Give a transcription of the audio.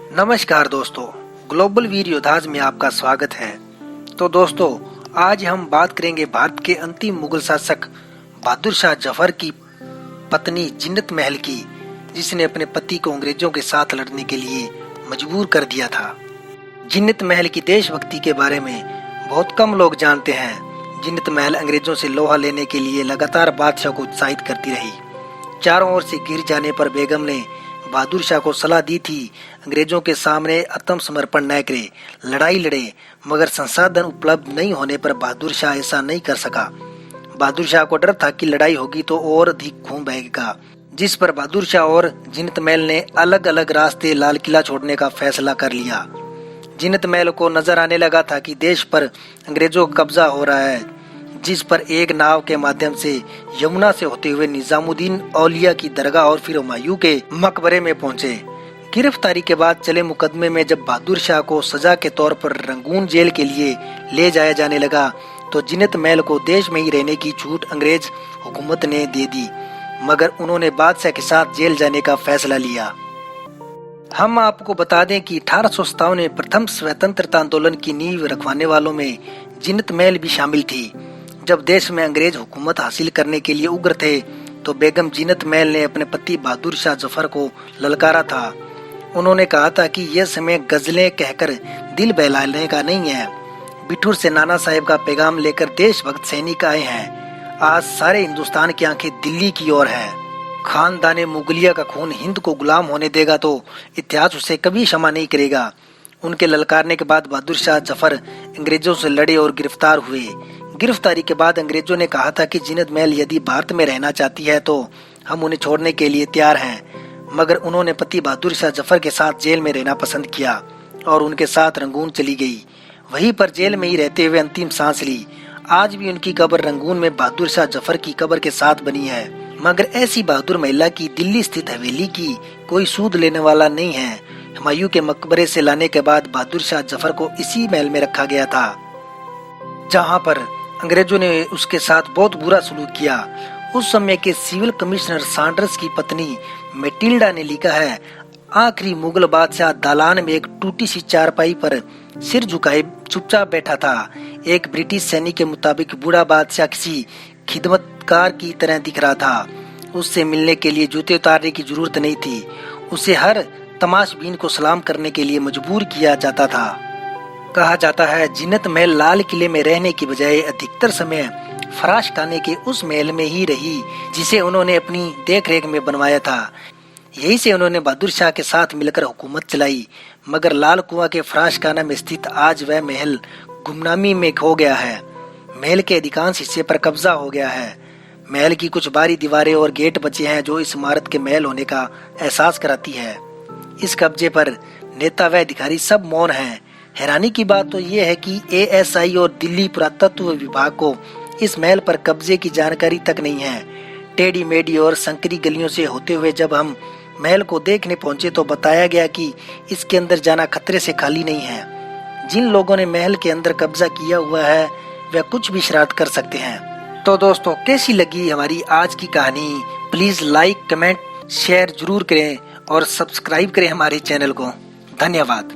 नमस्कार दोस्तों, ग्लोबल वीर योद्धाज में आपका स्वागत है। तो दोस्तों, आज हम बात करेंगे भारत के अंतिम मुगल शासक बहादुर शाह जफर की पत्नी जिन्नत महल की, जिसने अपने पति को अंग्रेजों के साथ लड़ने के लिए मजबूर कर दिया था। जिन्नत महल की देशभक्ति के बारे में बहुत कम लोग जानते हैं। जिन्नत महल अंग्रेजों से लोहा लेने के लिए लगातार बादशाह को उत्साहित करती रही। चारों ओर से घिर जाने पर बेगम ने बहादुर शाह को सलाह दी थी अंग्रेजों के सामने आत्मसमर्पण न करे, लड़ाई लड़े, मगर संसाधन उपलब्ध नहीं होने पर बहादुर शाह ऐसा नहीं कर सका। बहादुर शाह को डर था कि लड़ाई होगी तो और अधिक खून बहेगा, जिस पर बहादुर शाह और जिन्नत महल ने अलग अलग रास्ते लाल किला छोड़ने का फैसला कर लिया। जिन्नत महल को नजर आने लगा था कि देश पर अंग्रेजों का कब्जा हो रहा है, जिस पर एक नाव के माध्यम से यमुना से होते हुए निजामुद्दीन औलिया की दरगाह और फिर हुमायूं के मकबरे में पहुंचे। गिरफ्तारी के बाद चले मुकदमे में जब बहादुर शाह को सजा के तौर पर रंगून जेल के लिए ले जाया जाने लगा, तो जिन्नत महल को देश में ही रहने की छूट अंग्रेज हुकूमत ने दे दी, मगर उन्होंने बादशाह के साथ जेल जाने का फैसला लिया। हम आपको बता दें कि 1857 में प्रथम स्वतंत्रता आंदोलन की नींव रखवाने वालों में जिन्नत महल भी शामिल थी। जब देश में अंग्रेज हुकूमत हासिल करने के लिए उग्र थे, तो बेगम जिन्नत महल ने अपने पति बहादुर शाह जफर को ललकारा था। उन्होंने कहा था कि यह समय गजलें कहकर दिल बहलाने का नहीं है। बिठूर से नाना साहेब का पैगाम लेकर देशभक्त सैनिक आए हैं। आज सारे हिंदुस्तान की आंखें दिल्ली की ओर है। खानदाने मुगलिया का खून हिंद को गुलाम होने देगा तो इतिहास उसे कभी क्षमा नहीं करेगा। उनके ललकारने के बाद बहादुर शाह जफर अंग्रेजों से लड़े और गिरफ्तार हुए। गिरफ्तारी के बाद अंग्रेजों ने कहा था कि जिन्नत महल यदि भारत में रहना चाहती है तो हम उन्हें छोड़ने के लिए तैयार हैं, मगर उन्होंने पति बहादुर शाह जफर के साथ जेल में रहना पसंद किया और उनके साथ रंगून चली गई। वहीं पर जेल में ही रहते हुए अंतिम सांस ली। आज भी उनकी कब्र रंगून में बहादुर शाह जफर की कब्र के साथ बनी है, मगर ऐसी बहादुर महिला की दिल्ली स्थित हवेली की कोई सूद लेने वाला नहीं है। हुमायूं के मकबरे से लाने के बाद बहादुर शाह जफर को इसी महल में रखा गया था, जहां पर अंग्रेजों ने उसके साथ बहुत बुरा सलूक किया। उस समय के सिविल कमिश्नर सैंडर्स की पत्नी मैटिल्डा ने लिखा है, आखिरी मुगल बादशाह दालान में एक टूटी सी चारपाई पर सिर झुकाए चुपचाप बैठा था। एक ब्रिटिश सैनिक के मुताबिक बूढ़ा बादशाह किसी खिदमतकार की तरह दिख रहा था। उससे मिलने के लिए जूते उतारने की जरूरत नहीं थी। उसे हर तमाशबीन को सलाम करने के लिए मजबूर किया जाता था। कहा जाता है जिन्नत महल लाल किले में रहने की बजाय अधिकतर समय फराश खाने के उस महल में ही रही, जिसे उन्होंने अपनी देखरेख में बनवाया था। यही से उन्होंने बहादुर शाह के साथ मिलकर हुकूमत चलाई, मगर लाल कुआं के फराश खाना में स्थित आज वह महल गुमनामी में खो गया है। महल के अधिकांश हिस्से पर कब्जा हो गया है। महल की कुछ बाहरी दीवारें और गेट बचे हैं जो इस इमारत के महल होने का एहसास कराती है। इस कब्जे पर नेता व अधिकारी सब मौन हैं। हैरानी की बात तो यह है कि ASI और दिल्ली पुरातत्व विभाग को इस महल पर कब्जे की जानकारी तक नहीं है। टेढ़ी मेढ़ी और संकरी गलियों से होते हुए जब हम महल को देखने पहुंचे तो बताया गया कि इसके अंदर जाना खतरे से खाली नहीं है। जिन लोगों ने महल के अंदर कब्जा किया हुआ है वह कुछ भी शरारत कर सकते हैं। तो दोस्तों, कैसी लगी हमारी आज की कहानी? प्लीज लाइक, कमेंट, शेयर जरूर करें और सब्सक्राइब करें हमारे चैनल को। धन्यवाद।